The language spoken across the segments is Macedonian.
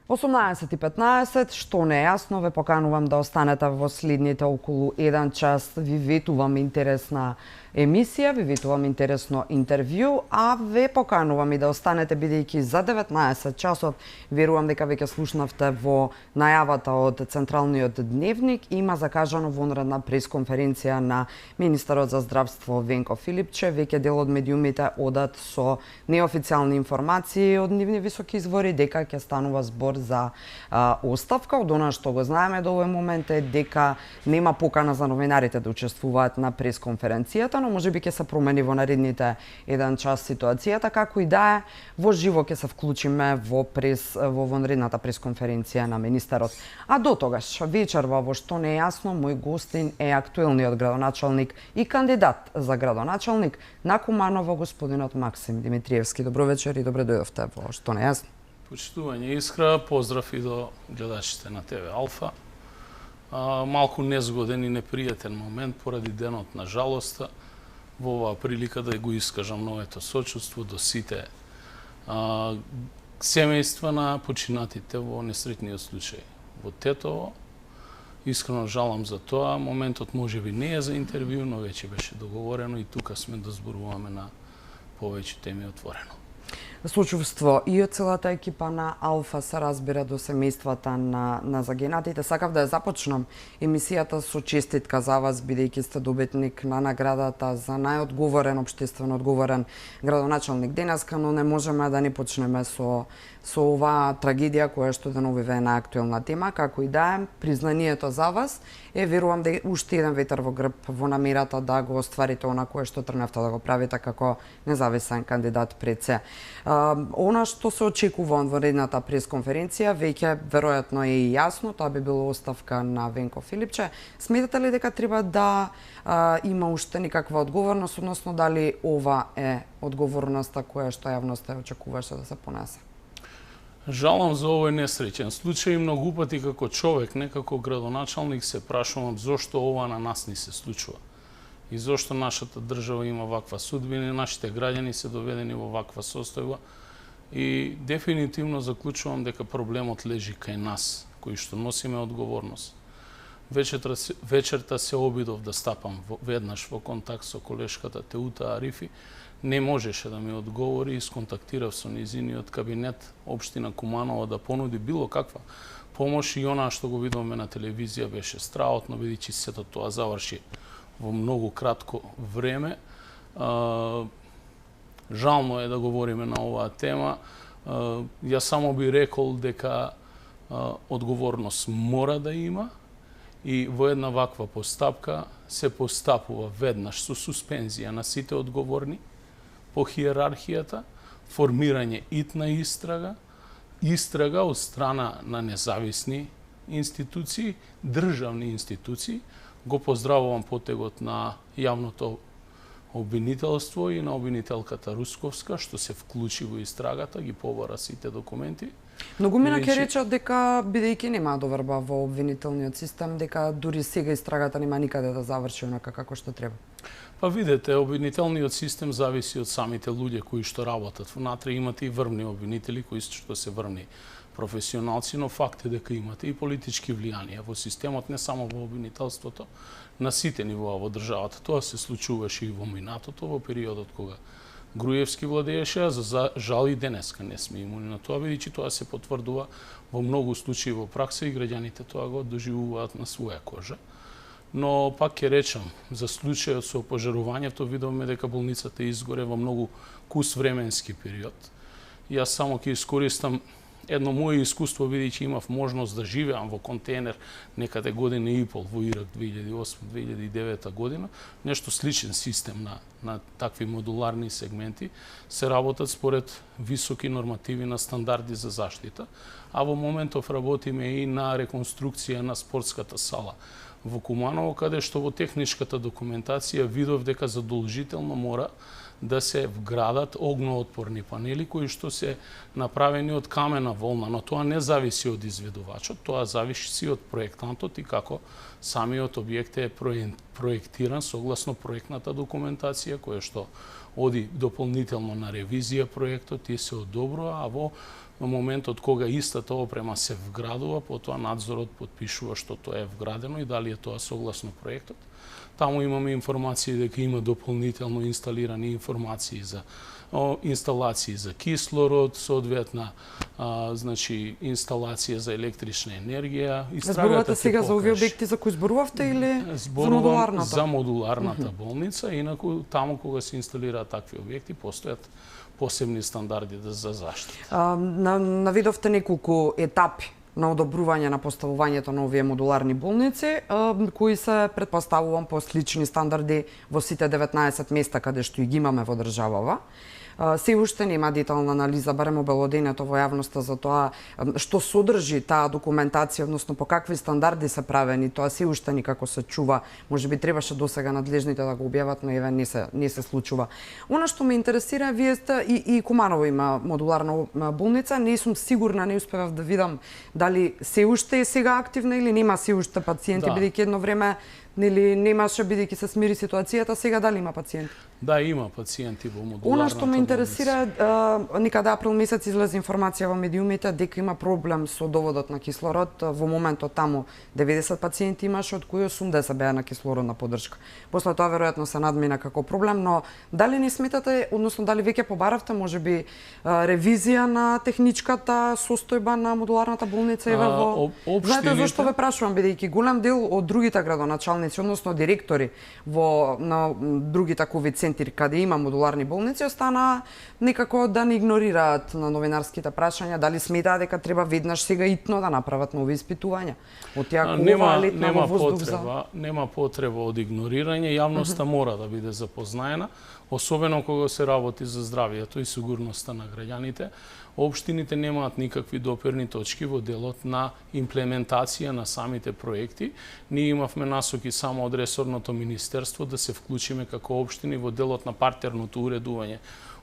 18:15, што не е јасно, ве поканувам да останете во следните околу 1 час. Ви ветувам интересна емисија, ви ветувам интересно интервју, а ве поканувам и да останете бидејќи за 19 часот верувам дека веќе слушнавте во најавата од Централниот дневник, има закажано вонредна пресконференција на министерот за здравство Венко Филипче. Веќе дел од медиумите одат со неофицијални информации од нивни високи извори дека ќе станува збор за оставка. Од она што го знаеме до овој момент е дека нема покана за новинарите да учествуваат на пресконференцијата, но можеби ќе се промени во наредните 1 час ситуацијата, како и да е, во живо ќе се вклучиме во вонредната пресконференција на министерот. А до тогаш, вечерва во Што не е јасно, мој гостин е актуелниот градоначалник и кандидат за градоначалник на Куманово, господинот Максим Димитриевски. Добро вечер и добре дојдовте во Што не е јасно. Почитување Искра, поздрав и до гледачите на ТВ Алфа. Малку незгоден и непријатен момент поради денот на жалоста. Во оваа прилика да го искажам моето сочувство до сите семејства на починатите во несретниот случај во Тетово. Искрено жалам за тоа. Моментот можеби не е за интервју, но веќе беше договорено и тука сме да зборуваме на повеќе теми отворено. Сочувство и од целата екипа на Алфа се разбира до семејствата на загинатите. Сакав да ја започнам емисијата со честитка за вас, бидејќи сте добитник на наградата за најодговорен, општествено одговорен градоначалник денеска, но не можеме да не почнеме со оваа трагедија која што деновиве е најактуелна тема, како и да е, признанието за вас е, верувам, да уште еден ветер во грб во намерата да го остварите она кое што тргнавте да го правите како независен кандидат пред се. Она што се очекува од вонредната пресконференција, веќе веројатно е и јасно, тоа би било оставка на Венко Филипче. Сметате ли дека треба да има уште некаква одговорност, односно дали ова е одговорноста која што јавноста очекуваше да се понесе? Жалам за овој несреќен случај. Многу пати како човек, не како градоначалник, се прашувам зошто ова на нас ни се случува. И зошто нашата држава има ваква судбина, нашите граѓани се доведени во ваква состојба. И дефинитивно заклучувам дека проблемот лежи кај нас, кои што носиме одговорност. Вечерта се обидов да стапам веднаш во контакт со колешката Теута Арифи. Не можеше да ми одговори и сконтактирав со низиниот кабинет Општина Куманово да понуди било каква помош, и она што го видовме на телевизија беше страотно, бидејќи сето тоа заврши во многу кратко време. Жално е да говориме на оваа тема. Јас само би рекол дека одговорност мора да има и во една ваква постапка се постапува веднаш со суспензија на сите одговорни по хиерархијата, формирање итна истрага од страна на независни институции, државни институции. Го поздравувам потегот на јавното обвинителство и на обвинителката Русковска, што се вклучи во истрагата, ги побара сите документи. Многу мина ќе речат дека, бидејќи нема доверба во обвинителниот систем, дека дури сега истрагата нема никаде да заврши онака како што треба. Па видете, обвинителниот систем зависи од самите луѓе кои што работат. Внатре имате и врвни обвинители кои што се врвни професионалци, но факт е дека имате и политички влијанија во системот, не само во обвинителството, на сите нивоа во државата. Тоа се случуваше и во минатото, во периодот кога Груевски владееше, а за жал и денеска не сме имуни на тоа, бидејќи тоа се потврдува во многу случаи во пракса и граѓаните тоа го доживуваат на своја кожа. Но пак ќе речам, за случајот со пожарувањето видовме дека болницата изгоре во многу кус временски период. Јас само ќе искористам едно моје искуство, бидејќи имав можност да живеам во контейнер некаде година и пол во Ирак 2008-2009 година. Нешто сличен систем на такви модуларни сегменти се работат според високи нормативи на стандарди за заштита, а во моментов работиме и на реконструкција на спортската сала во Куманово, каде што во техничката документација видов дека задолжително мора да се вградат огноотпорни панели кои што се направени од камена волна, но тоа не зависи од изведувачот, тоа зависи од проектантот и како самиот објект е проектиран согласно проектната документација која што оди дополнително на ревизија проектот и се одобрува, а во моментот кога истата опрема се вградува, потоа надзорот потпишува што тоа е вградено и дали е тоа согласно проектот. Таму имаме информации дека има дополнително инсталирани информации за инсталации за кислород, соодветна значи инсталација за електрична енергија. Зборувате сега за овие објекти за кои зборувавте или за модуларната? За модуларната болница, инаку таму кога се инсталираат такви објекти постојат посебни стандарди за заштита. Навидовте неколку етапи на одобрување на поставувањето на овие модуларни болници, кои се претпоставувам по слични стандарди во сите 19 места каде што ги имаме во државава. Се уште нема детална анализа, барем обелодението во јавноста за тоа што содржи таа документација, односно по какви стандарди се правени, тоа се уште никако се чува. Можеби требаше досега надлежните да го објават, но еве не се случува. Она што ме интересира, вие сте и Куманово има модуларна болница, не сум сигурна, не успевав да видам дали се уште е сега активна или нема се уште пациенти, бидејќи едно време нели немаше, бидејќи се смири ситуацијата, сега дали има пациенти? Да, има пациенти во модуларната Она што ме интересира, некаде април месец излезе информација во медиумите дека има проблем со доводот на кислород. Во моментот таму 90 пациенти имаше, од кои 80 беа на кислородна поддршка. После тоа веројатно се надмина како проблем, но дали не сметате, односно дали веќе побаравте можеби ревизија на техничката состојба на модуларната болница еве во Знаете зошто ве прашувам, бидејќи голем дел од другите градоначалници, односно директори на други такови центри каде има модуларни болници, остана некако да не игнорираат на новинарските прашања, дали сметаат дека треба веднаш сега итно да направат нови испитувања. Од таа кува летна во воздух за... Нема потреба од игнорирање, јавноста мора да биде запознаена, особено кога се работи за здравието и сигурноста на граѓаните. Општините немаат никакви доперни точки во делот на имплементација на самите проекти. Ние имавме насоки само од ресорното министерство да се вклучиме како општини во делот на партерното уредување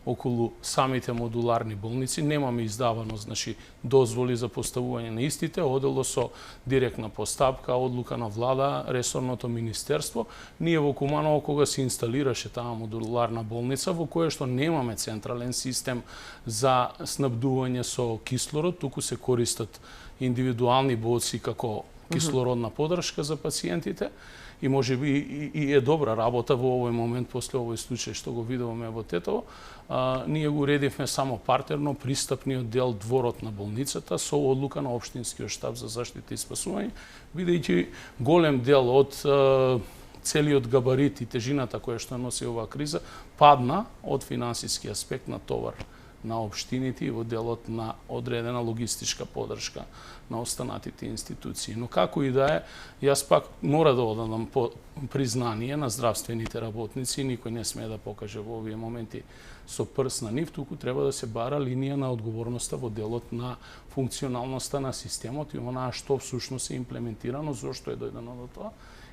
околу самите модуларни болници. Немаме издавано, значи, дозволи за поставување на истите, одело со директна постапка, одлука на влада, ресорното министерство. Ние во Куманово, кога се инсталираше таа модуларна болница, во која што немаме централен систем за снабдување со кислород, туку се користат индивидуални боци како кислородна поддршка за пациентите, и можеби и е добра работа во овој момент после овој случај што го видуваме во Тетово. Ние го уредивме само партерно пристапниот дел дворот на болницата со одлука на општинскиот штаб за заштита и спасување, бидејќи голем дел од целиот габарит и тежината која што носи оваа криза падна од финансиски аспект на товар на општините и во делот на одредена логистичка поддршка на останатите институции. Но како и да е, јас пак мора да одам признание на здравствените работници, никој не смее да покаже во овие моменти со прст на нив, туку треба да се бара линија на одговорноста во делот на функционалноста на системот и онаа што всушност е имплементирано, зошто е дојдено до тоа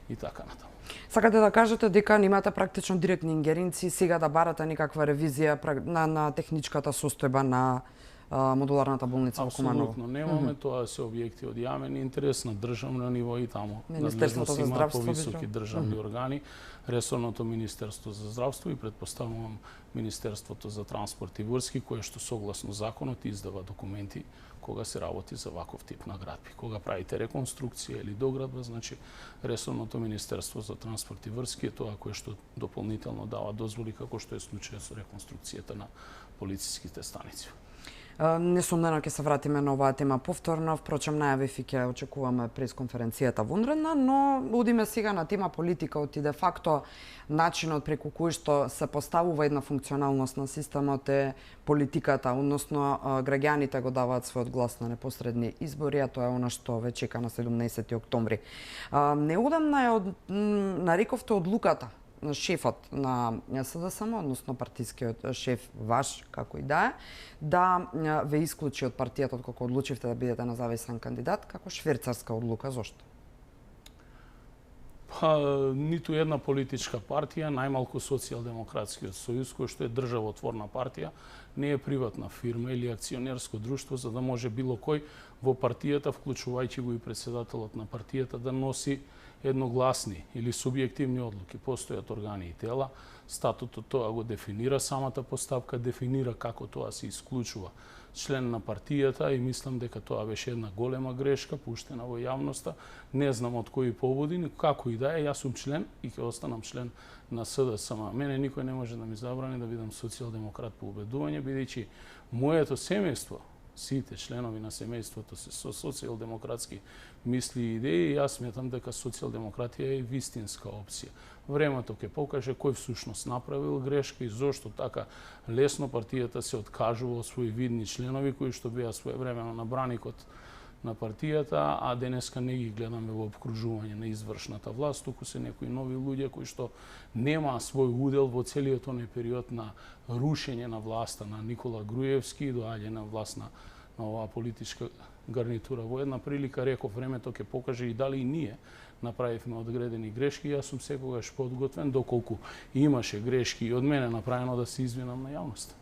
и така натаму. Сакате да кажете дека немате практично директни ингеренции сега да барате никаква ревизија на техничката состојба на модуларната болница во Куманово? Апсолутно немаме, тоа се објекти од јавен интерес на државно ниво и таму. Министерството за здравство, повисоки државни органи, ресорното Министерство за здравство и предпоставувам Министерството за транспорт и врски, кое што согласно законот издава документи кога се работи за ваков тип наградби. Кога правите реконструкција или доградба, значи ресорното Министерство за транспорт и врски е тоа кое што дополнително дава дозволи, како што е случајот со реконструкцијата на полициските станици. Несумнено ќе се вратиме на оваа тема повторно, впрочем најавив и ќе очекуваме пресконференцијата вонредна, но одиме сега на тема политика, и де факто начинот преку кој што се поставува една функционалност на системот е политиката, односно граѓаните го даваат својот глас на непосредни избори, а тоа е она што ве чека на 17 октомври. Неодамна нарековте одлуката на шефот на СДСМ, односно партискиот шеф ваш, како и да ве исклучи од партијата кога одлучивте да бидете независен кандидат, како швейцарска одлука, зошто? Па, ниту една политичка партија, најмалку Социјалдемократскиот сојуз, кој што е државотворна партија, не е приватна фирма или акционерско друштво, за да може било кој во партијата, вклучувајќи го и председателот на партијата, да носи едногласни или субјективни одлуки. Постојат органи и тела, статутот тоа го дефинира, самата поставка дефинира како тоа се исклучува член на партијата и мислам дека тоа беше една голема грешка пуштена во јавноста. Не знам од кои поводи, како и да е, јас сум член и ќе останам член на СДСМ. Мене никој не може да ми забрани да бидам социјалдемократ по убедување, бидејќи моето семејство, сите членови на семејството се со социјалдемократски мисли и идеи, и јас сметам дека социјалдемократија е вистинска опција. Времето ќе покаже кој всушност направил грешка и зошто така лесно партијата се откажува од своји видни членови кои што беа своевремено на браникот на партијата, а денеска не ги гледаме во обкружување на извршната власт, туку се некои нови луѓе кои што нема свој удел во целиот тој период на рушење на власта на Никола Груевски и доаѓање на власт на оваа политичка гарнитура. Во една прилика реков, времето ќе покаже и дали и ние направивме одгредени грешки. Јас сум секогаш подготвен, доколку имаше грешки и од мене направено, да се извинам на јавноста.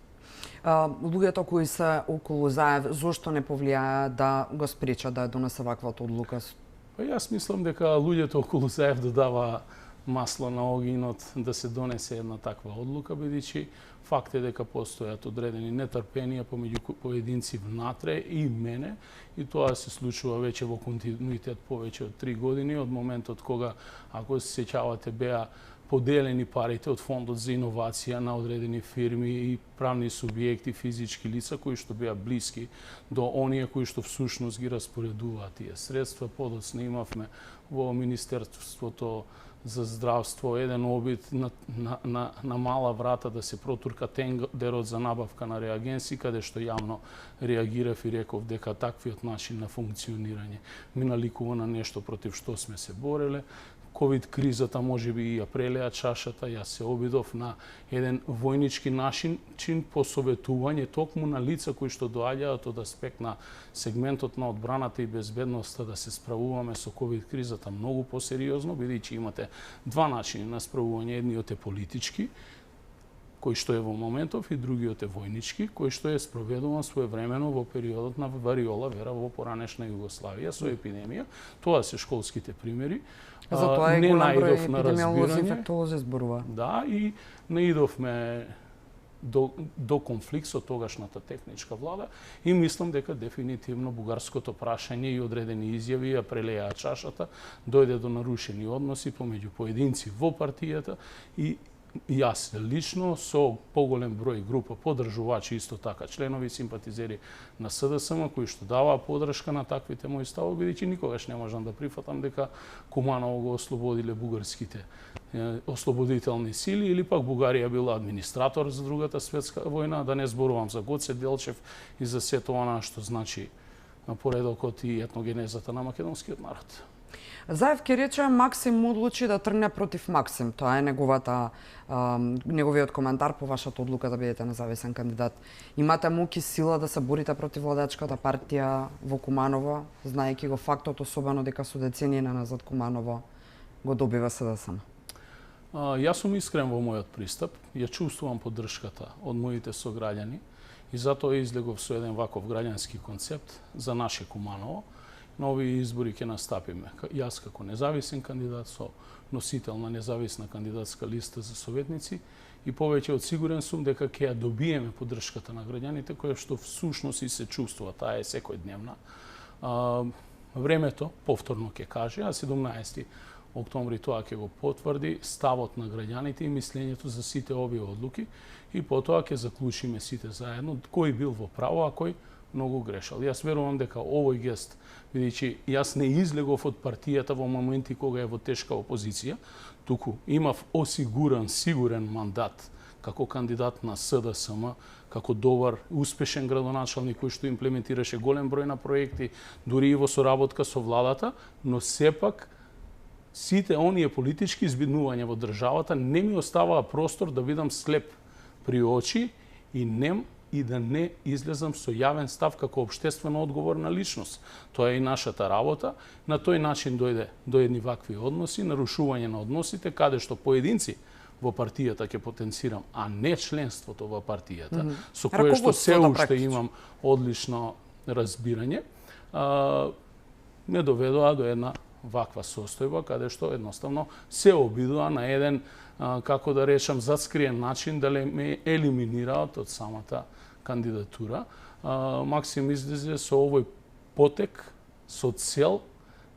Луѓето кои се околу Заев, зошто не повлијаа да го спречат да донесе ваквата одлука? Па јас мислам дека луѓето околу Заев додава масло на огинот да се донесе една таква одлука, бидејќи факт е дека постојат одредени нетрпенија помеѓу поединци внатре и мене, и тоа се случува веќе во континуитет повеќе од 3 години, од моментот кога, ако се сеќавате, беа поделени парите од фондот за иновација на одредени фирми и правни субјекти, физички лица кои што беа блиски до оние кои што всушност ги распоредуваат тие средства. Подоцна имавме во Министерството за здравство еден обид на мала врата да се протурка тендерот за набавка на реагенси, каде што јавно реагирав и реков дека таквиот начин на функционирање ми наликува на нешто против што сме се бореле. ковид кризата може би ја прелеа чашата, јас се обидов на еден војнички начин посоветување токму на лица кои што доаѓаат од аспект на сегментот на одбраната и безбедноста да се справуваме со ковид кризата многу посериозно, бидејќи имате два начини на справување, едниот е политички, кој што е во моментов, и другиот е војнички, кој што е спроведуван своевремено во периодот на вариола вера во поранешна Југославија со епидемија. Тоа се школските примери. Затоа е голем број епидемиолози, инфектолози зборува. Да, и наидовме до конфликт со тогашната техничка влада и мислам дека дефинитивно бугарското прашање и одредени изјави ја прелеа чашата, дојде до нарушени односи помеѓу поединци во партијата и јас лично со поголем број група поддржувачи, исто така членови, симпатизери на СДСМ, кои што даваа поддршка на таквите мои ставови, бидејќи никогаш не можам да прифатам дека Куманово го ослободиле бугарските ослободителни сили или пак Бугарија била администратор за Другата светска војна, да не зборувам за Гоце Делчев и за сето она што значи поредокот и етногенезата на македонскиот народ. Заев ќе рече Максим одлучи да тргне против Максим. Тоа е неговиот коментар по вашата одлука да бидете независен кандидат. Имате муки сила да се борите против владачката партија во Куманово, знаејќи го фактот, особено дека со децении назад Куманово го добива СДСМ? Јас сум искрен во мојот пристап, ја чувствувам поддршката од моите сограѓани и затоа излегов со еден ваков граѓански концепт за наше Куманово. На овие избори ќе настапиме. Јас како независен кандидат со носител на независна кандидатска листа за советници и повеќе од сигурен сум дека ќе ја добиеме поддршката на граѓаните, која што всушност и се чувствува, таа е секојдневна. Времето повторно ќе каже, а 17 октомври тоа ќе го потврди ставот на граѓаните и мислењето за сите овие одлуки и потоа ќе заклучиме сите заедно кој бил во право, а кој многу грешал. Јас верувам дека овој гест, бидејќи јас не излегов од партијата во моменти кога е во тешка опозиција, туку имав осигуран, сигурен мандат како кандидат на СДСМ, како добар, успешен градоначалник кој што имплементираше голем број на проекти, дури и во соработка со владата, но сепак сите оние политички избиднувања во државата не ми оставаа простор да бидам слеп при очи и нем и да не излезам со јавен став како општествено одговорна личност. Тоа е и нашата работа. На тој начин дојде до едни вакви односи, нарушување на односите, каде што поединци во партијата ќе потенцирам, а не членството во партијата, со кое што се уште имам одлично разбирање, ме доведоа до една ваква состојба, каде што едноставно се обидува на еден, како да речам, заскриен начин да ме елиминираат од самата кандидатура. Максим излезе со овој потек, со цел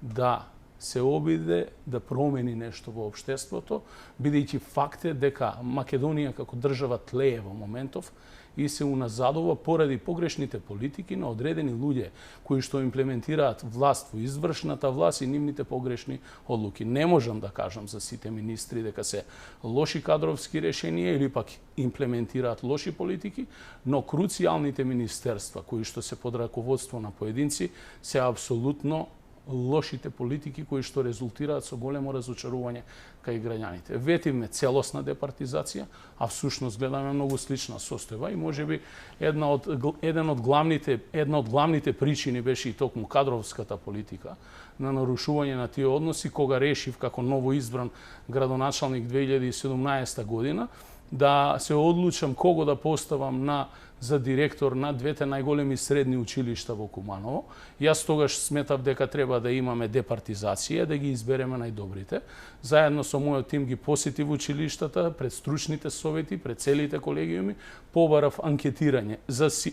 да се обиде да промени нешто во општеството, бидејќи факт е дека Македонија како држава тлее во моментов и се уназадува поради погрешните политики на одредени луѓе кои што имплементираат власт во извршната власт и нивните погрешни одлуки. Не можам да кажам за сите министри дека се лоши кадровски решенија или пак имплементираат лоши политики, но круцијалните министерства кои што се под раководство на поединци се апсолутно лошите политики кои што резултираат со големо разочарување кај граѓаните. Ветивме целосна департизација, а всушност гледаме многу слична состојба и можеби една од главните причини беше и токму кадровската политика на нарушување на тие односи, кога решив како ново избран градоначалник 2017 година да се одлучам кого да поставам за директор на двете најголеми средни училишта во Куманово. Јас тогаш сметав дека треба да имаме департизација, да ги избереме најдобрите. Заедно со мојот тим ги посетив училиштата, пред стручните совети, пред целите колегиуми, побарав анкетирање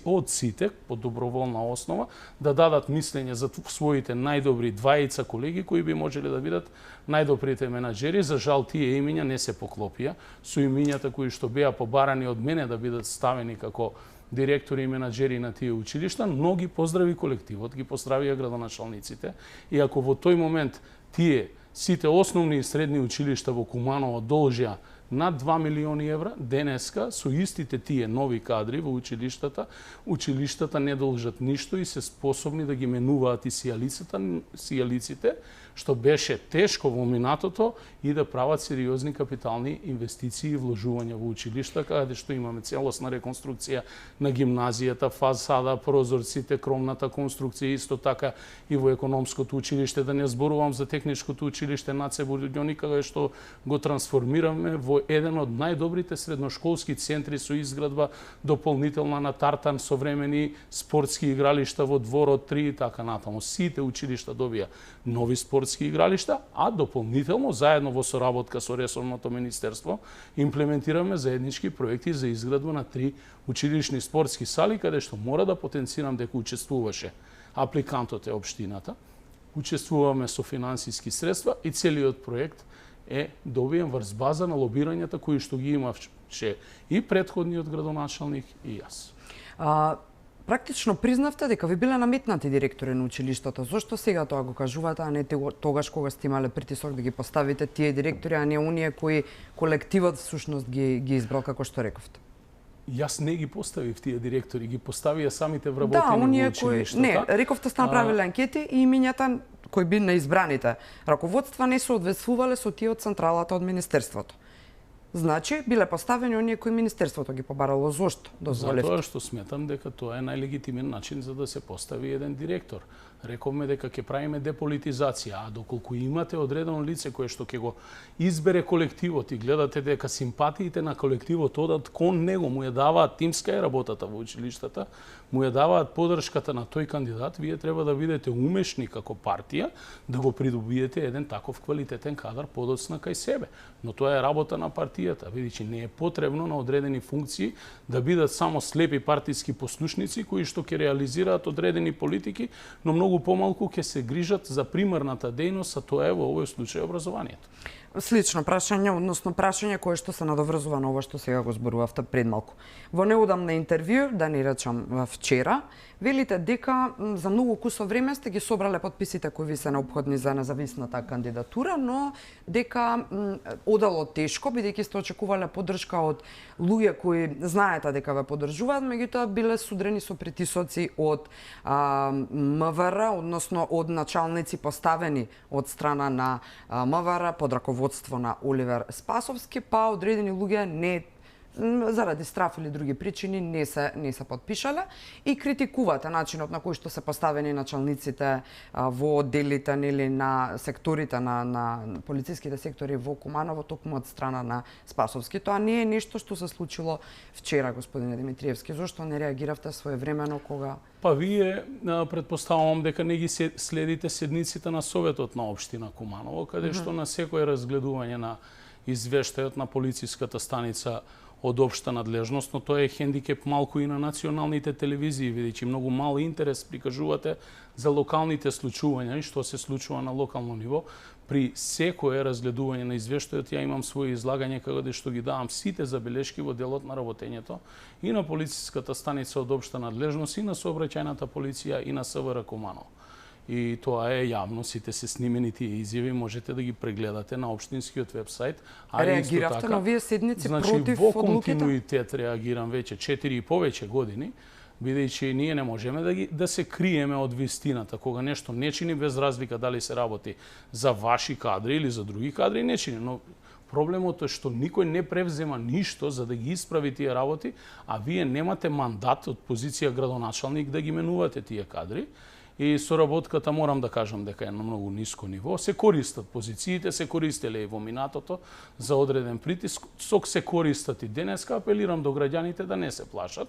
од сите, по доброволна основа, да дадат мислење за своите најдобри двајца колеги кои би можеле да бидат најдобрите менаџери. За жал, тие имиња не се поклопија со имињата кои што беа побарани од мене да бидат ставени како директори и менаџери на тие училишта, но ги поздрави колективот, ги поздравија градоначалниците. И ако во тој момент тие сите основни и средни училишта во Куманово должија над 2 милиони евра, денеска со истите тие нови кадри во училиштата не должат ништо и се способни да ги менуваат и сијалиците, што беше тешко во минатото, и да прават сериозни капитални инвестиции и вложувања во училишта, каде што имаме целосна реконструкција на гимназијата, фасада, прозорците, кромната конструкција, исто така и во економското училиште, да не зборувам за техничкото училиште Наце Бурѓони, каде што го трансформираме во еден од најдобрите средношколски центри со изградба дополнителна на тартан, современи спортски игралишта во дворот 3 и така натаму. Сите училишта добија нови спортски игралишта, а дополнително заедно во соработка со ресорното министерство имплементираме заеднички проекти за изградба на 3 училишни спортски сали, каде што мора да потенцирам дека учествуваше апликантот е општината, учествуваме со финансиски средства и целиот проект е добиен врз база на лобирањата кои што ги имавше и претходниот градоначалник и јас. Практично признавте дека ви биле наметнати директори на училиштата. Зошто сега тоа го кажувате, а не тогаш кога сте имале притисок да ги поставите тие директори, а не оние кои колективот всушност ги избрал, како што рековте? Јас не ги поставив тие директори, ги поставија самите вработени во училиштата. Не, рековте сте направиле анкети и имињата кои би на избраните раководства не се одвесувале со тие од централата од министерството. Значи, биле поставени оние кои министерството ги побарало. Зошто дозволивте? Затоа што сметам дека тоа е најлегитимен начин за да се постави еден директор. Рековме дека ќе правиме деполитизација, а доколку имате одредено лице кое што ќе го избере колективот и гледате дека симпатиите на колективот одат кон него, му ја даваат тимска е работата во училиштата, му ја даваат поддршката на тој кандидат, вие треба да бидете умешни како партија да го придобиете еден таков квалитетен кадар подоцна кај себе. Но тоа е работа на партијата, бидејќи не е потребно на одредени функции да бидат само слепи партиски послушници кои што ќе реализираат одредени политики, но многу помалку ќе се грижат за примарната дејност, а тоа е во овој случај образованието. Слично прашање, односно прашање кое што се надоврзува на ова што сега го зборувавте пред малку. Во неудамна интервју, да не речам вчера, велите дека за многу кусо време сте ги собрале подписите кои ви се необходни за независната кандидатура, но дека одало тешко, бидејќи сте очекувале поддршка од луѓе кои знаете дека ве поддржуваат, меѓутоа биле судрени со притисоци од МВР, односно од началници поставени од страна на МВР под раководство на Оливер Спасовски, па одредени луѓе заради страф или други причини не се подпишале и критикувате начинот на кој што се поставени началниците во одделите нели на секторите на полициските сектори во Куманово токму од страна на Спасовски. Тоа не е нешто што се случило вчера, господине Димитриевски. Зошто не реагиравте своевремено кога Па вие претпоставувам дека не ги следите седниците на Советот на општина Куманово, каде што на секое разгледување на извештајот на полициската станица од општа надлежност, но тоа е хендикеп малку и на националните телевизии, бидејќи многу мал интерес прикажувате за локалните случувања и што се случува на локално ниво. При секое разгледување на извештајот ја имам своје излагање каде што ги давам сите забелешки во делот на работењето и на полициската станица од општа надлежност и на сообраќајната полиција и на СВР Куманово. И тоа е јавно, сите се снимени тие изјави, можете да ги прегледате на општинскиот вебсайт. Реагиравте на овие седници против во одлуките? континуитет реагирам веќе 4 и повеќе години, бидејќи ние не можеме да се криеме од вистината. Кога нешто не чини, без разлика дали се работи за ваши кадри или за други кадри, не чини. Но проблемот е што никој не превзема ништо за да ги исправи тие работи, а вие немате мандат од позиција градоначалник да ги менувате тие кадри. И соработката, морам да кажам дека е на многу ниско ниво. Се користат позициите, се користеле и во минатото за одреден притисок, се користат и денеска. Апелирам до граѓаните да не се плашат,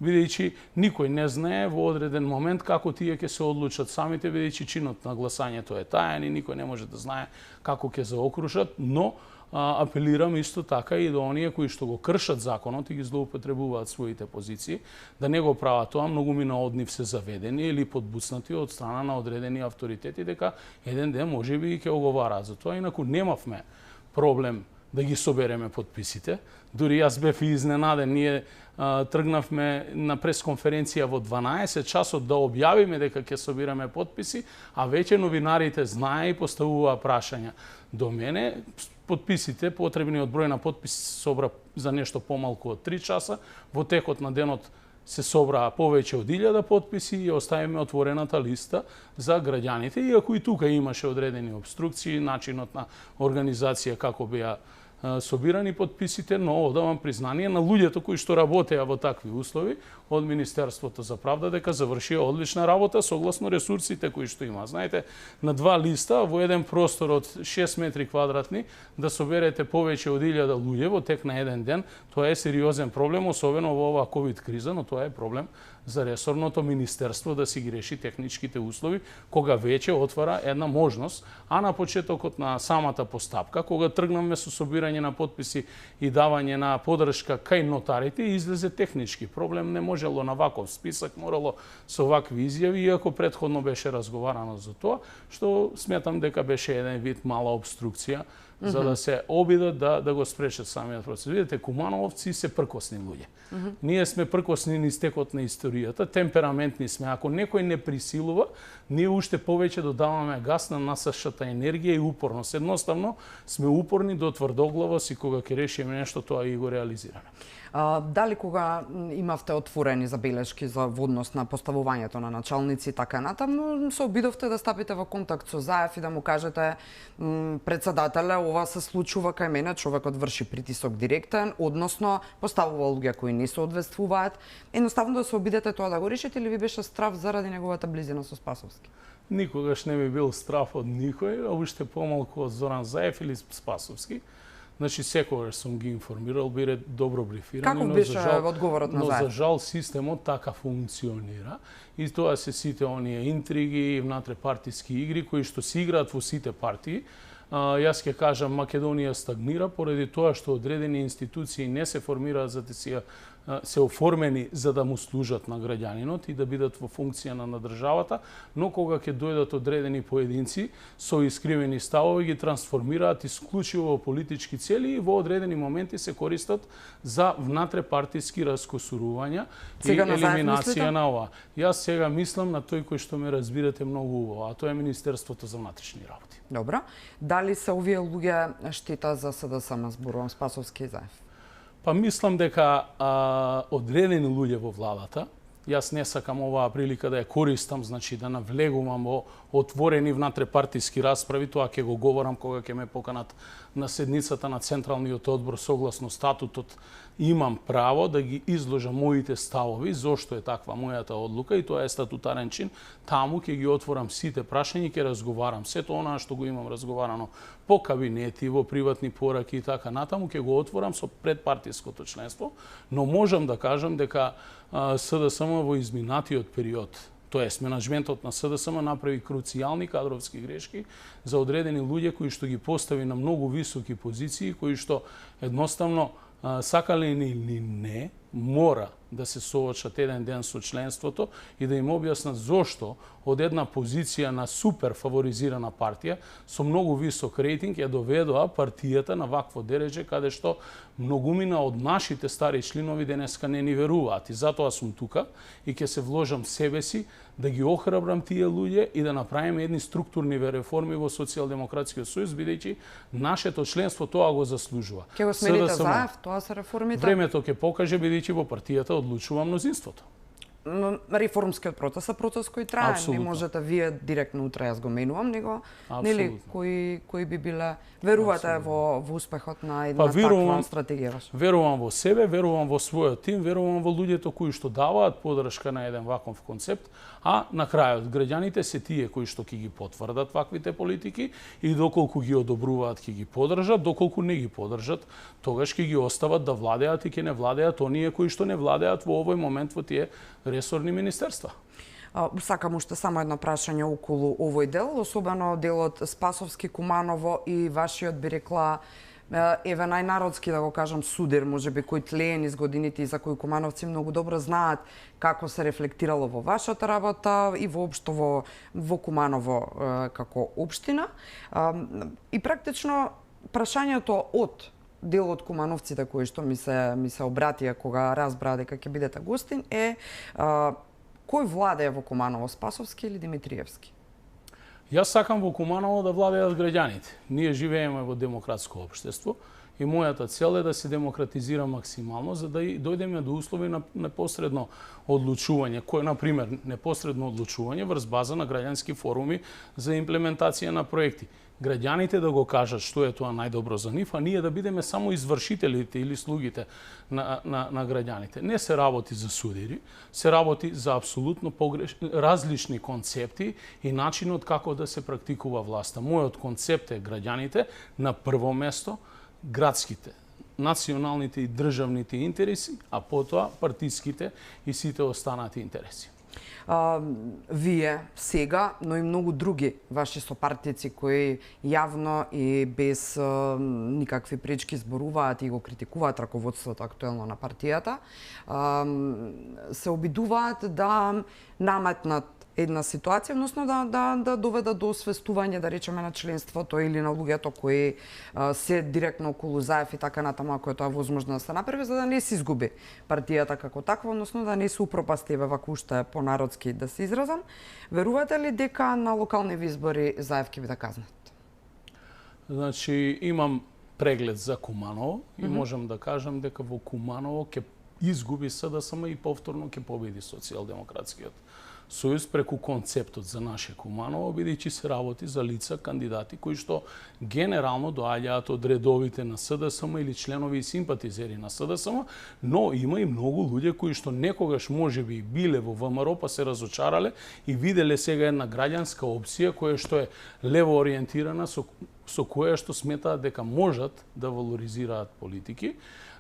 бидејќи никој не знае во одреден момент како тие ќе се одлучат самите, бидејќи чинот на гласањето е таен и никој не може да знае како ќе заокружат, но апелирам исто така и до оние кои што го кршат законот и ги злоупотребуваат своите позиции, да не го прават тоа. Многу мина од нив се заведени или подбуцнати од страна на одредени авторитети дека еден ден можеби и ќе оговараат за тоа. Инаку немавме проблем да ги собереме подписите. Дури јас бев изненаден, ние тргнавме на пресконференција во 12 часот да објавиме дека ќе собираме подписи, а веќе новинарите знае и поставуваа прашања до мене. Подписите, потребниот број на подписи се собра за нешто помалку од 3 часа. Во текот на денот се собраа повеќе од 1000 подписи и оставиме отворената листа за граѓаните. Иако и тука имаше одредени обструкции, начинот на организација како беа собирани подписите, но одавам признание на луѓето кои што работеа во такви услови од Министерството за правда дека завршија одлична работа согласно ресурсите кои што има. Знаете, на 2 листа во еден простор од 6 метри квадратни да соберете повеќе од 1000 луѓе во тек на еден ден, тоа е сериозен проблем, особено во оваа ковид криза, но тоа е проблем за ресорното министерство да си ги реши техничките услови, кога веќе отвара една можност, а на почетокот на самата постапка, кога тргнаме со собирање на подписи и давање на поддршка кај нотарите, излезе технички проблем, не можело на ваков список, морало со вакви изјави, иако претходно беше разговарано за тоа, што сметам дека беше еден вид мала обструкција, за да се обидат да го спречат самиот процес. Видите, кумановци се пркосни луѓе. Ние сме пркосни низ текот на историјата, темпераментни сме. Ако некој не присилува, ние уште повеќе додаваме газ на насашата енергија и упорност. Едноставно сме упорни до тврдоглавост и кога ќе решиме нешто, тоа и го реализираме. Дали кога имавте отворени забелешки за водност на поставувањето на началници и така натаму, се обидовте да стапите во контакт со Заев и да му кажете председателе, ова се случува кај мене, човекот врши притисок директен, односно поставува луѓе кои не се одвествуваат, едноставно да се обидете тоа да го решите, или ви беше страф заради неговата близина со Спасовски? Никогаш не би бил страф од никој, а уште помалку од Зоран Заев или Спасовски. Значи, секогаш сум ги информирал, бире добро брифирани. Како беше одговорот на Заев? Но за жал системот така функционира и тоа се сите оние интриги и внатре-партиски игри кои што се играат во сите партии. Јас ќе кажам, Македонија стагнира поради тоа што одредени институции не се формираат за да се оформени за да му служат на граѓанинот и да бидат во функција на државата, но кога ќе дојдат одредени поединци со искривени ставови ги трансформираат исклучиво во политички цели и во одредени моменти се користат за внатре-партиски раскосурувања и елиминација на ова. Јас сега мислам на тој кој што ме разбирате многу убаво, а тоа е Министерството за внатрешни работи. Добро. Дали се овие луѓе штета за СДСМ, зборувам Спасовски и Заев? Па мислам дека одредени луѓе во владата, јас не сакам оваа прилика да ја користам, значи да навлегувам во отворени внатрепартиски расправи, тоа ќе го говорам кога ќе ме поканат на седницата на Централниот одбор согласно статутот имам право да ги изложам моите ставови, зошто е таква мојата одлука и тоа е статутарен чин. Таму ќе ги отворам сите прашања и ќе разговарам. Сето онаа што го имам разговарано по кабинети, во приватни пораки и така натаму, ќе го отворам со предпартиското членство, но можам да кажам дека СДСМ во изминатиот период, тоест менаџментот на СДСМ направи круцијални кадровски грешки за одредени луѓе кои што ги постави на многу високи позиции, кои што едноставно сакале или не, мора да се соочат еден ден со членството и да им објаснат зошто од една позиција на супер фаворизирана партија со многу висок рейтинг ја доведоа партијата на вакво дереже каде што многумина од нашите стари членови денеска не ни веруваат. И затоа сум тука и ќе се вложам себе си да ги охрабрам тие луѓе и да направиме едни структурни реформи во Социјалдемократскиот сојуз, бидејќи нашето членство тоа го заслужува. Ќе го смените заев, тоа се реформите? Времето ќе покаже, бидејќи во партијата одлучува мнозинството. Но реформскиот процес е процес кој трае. Абсолютно. Не можете вие директно утре јас го менувам, него нели кои би биле верувате во успехот на една таква стратегија ваша? Верувам во себе, верувам во својот тим, верувам во луѓето кои што даваат поддршка на еден ваков концепт, а на крајот граѓаните се тие кои што ќе ги потврдат ваквите политики и доколку ги одобруваат ќе ги поддржат, доколку не ги поддржат, тогаш ќе ги остават да владеат и ќе не владеат оние кои што не владеат во овој момент во тие ресорни министерства. Сакам уште само едно прашање околу овој дел, особено делот Спасовски, Куманово и вашиот би рекла еве најнародски да го кажам судир, можеби кој тлее низ годините и за кој кумановци многу добро знаат како се рефлектирало во вашата работа и воопшто во Куманово како општина. И практично прашањето од делот кумановците кои што ми се обратија кога разбраа дека ќе бидете гостин е кој владее во Куманово, Спасовски или Димитриевски? Јас сакам во Куманово да владеат граѓаните. Ние живееме во демократско општество и мојата цел е да се демократизира максимално за да дојдеме до услови на непосредно одлучување, кој на пример непосредно одлучување врз база на граѓански форуми за имплементација на проекти. Граѓаните да го кажат што е тоа најдобро за нив, а ние да бидеме само извршителите или слугите на граѓаните. Не се работи за судири, се работи за апсолутно различни концепти и начинот како да се практикува власта. Мојот концепт е граѓаните на прво место, градските, националните и државните интереси, а потоа партиските и сите останати интереси. Вие сега, но и многу други ваши сопартици кои јавно и без никакви пречки зборуваат и го критикуваат раководството актуелно на партијата, се обидуваат да наметнат една ситуација, односно да доведат до освестување, да речеме, на членството или на луѓето кои се директно околу заев и така натаму, ако е тоа возможно да се направи, за да не се изгуби партијата како таква, односно да не се упропасти, вака уште понародски да се изразам. Верувате ли дека на локални избори заев ќе биде казнат? Значи, имам преглед за Куманово и можам да кажам дека во Куманово ќе изгуби СДСМ и повторно ќе победи Социјалдемократскиот сојуз преку концептот за наше Куманово, бидејќи се работи за лица, кандидати кои што генерално доаѓаат од редовите на СДСМ или членови и симпатизери на СДСМ, но има и многу луѓе кои што некогаш можеби биле во ВМРО па се разочарале и виделе сега една граѓанска опција која што е лево ориентирана со која што сметаат дека можат да валоризираат политики.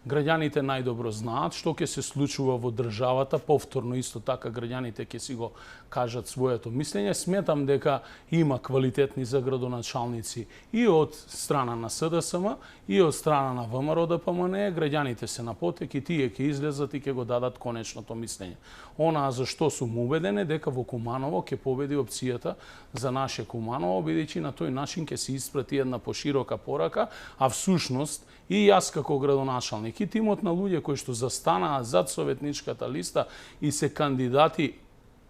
Граѓаните најдобро знаат што ќе се случува во државата, повторно исто така граѓаните ќе си го кажат своето мислење. Сметам дека има квалитетни заградоначалници и од страна на СДСМ и од страна на ВМРО ДПМН. Граѓаните се на потек и тие ќе излезат и ќе го дадат конечното мислење. Онаа за што сум убеден е дека во Куманово ќе победи опцијата за наше Куманово, бидејќи на тој начин ќе се испрати една поширока порака, а всушност и јас како градоначалник и тимот на луѓе кои што застанаа зад советничката листа и се кандидати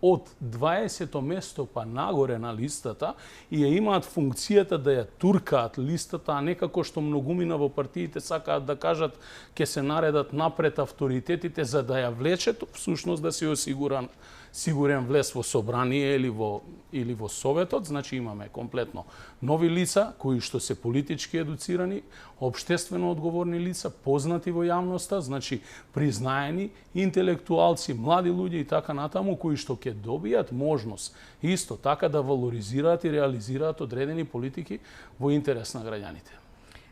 од 20-то место па нагоре на листата и ја имаат функцијата да ја туркаат листата, а некако што многумина во партиите сакаат да кажат ќе се наредат напред авторитетите за да ја влечат, всушност да се сигурен влез во собрание или во советот, значи имаме комплетно нови лица кои што се политички едуцирани, општествено одговорни лица, познати во јавноста, значи признаени интелектуалци, млади луѓе и така натаму кои што ќе добијат можност исто така да валоризираат и реализираат одредени политики во интерес на граѓаните.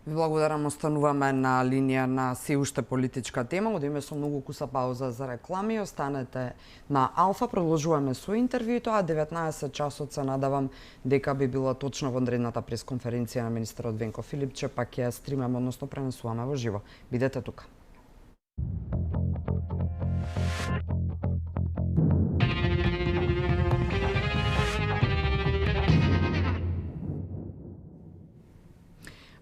Ви благодарам, остануваме на линија на се уште политичка тема. Одиме со многу куса пауза за реклами. Останете на Алфа, продолжуваме со интервјуто, а 19 часот се надавам дека би било точно во одредната пресконференција на министерот Венко Филипче, па ќе стримаме, односно пренесуваме во живо. Бидете тука.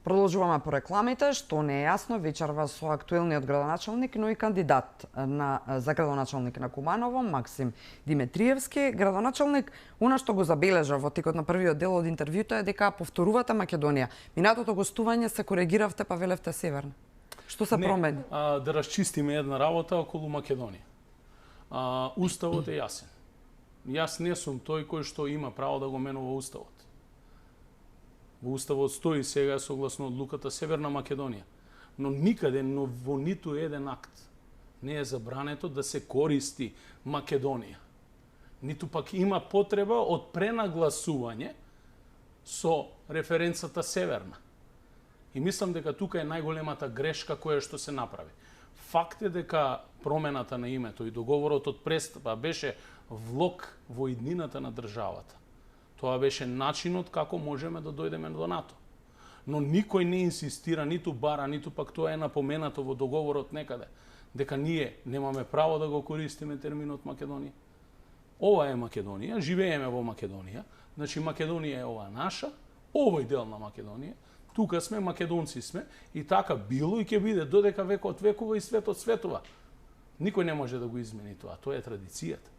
Продолжуваме по рекламите, што не е јасно вечерва со актуелниот градоначалник, но и кандидат за градоначалник на Куманово, Максим Димитриевски. Градоначалник, она што го забележа во текот на првиот дел од интервјуто е дека повторувате Македонија. Минатото гостување се коригиравте па велевте Северна. Што се промени? Да расчистиме една работа околу Македонија. Уставот е јасен. Јас не сум тој кој што има право да го менува уставот. Во уставот стои сега согласно одлуката Северна Македонија, но никаде, но во ниту еден акт не е забрането да се користи Македонија. Ниту пак има потреба од пренагласување со референцата Северна. И мислам дека тука е најголемата грешка која што се направи. Факт е дека промената на името и договорот од Престапа беше влог во иднината на државата. Тоа беше начинот како можеме да дојдеме до НАТО. Но никој не инсистира, ниту бара, ниту пак тоа е напоменато во договорот некаде, дека ние немаме право да го користиме терминот Македонија. Ова е Македонија, живееме во Македонија, значи Македонија е ова наша, овој дел на Македонија, тука сме, македонци сме, и така било и ќе биде додека векот векува и светот светува. Никој не може да го измени тоа, тоа е традицијата.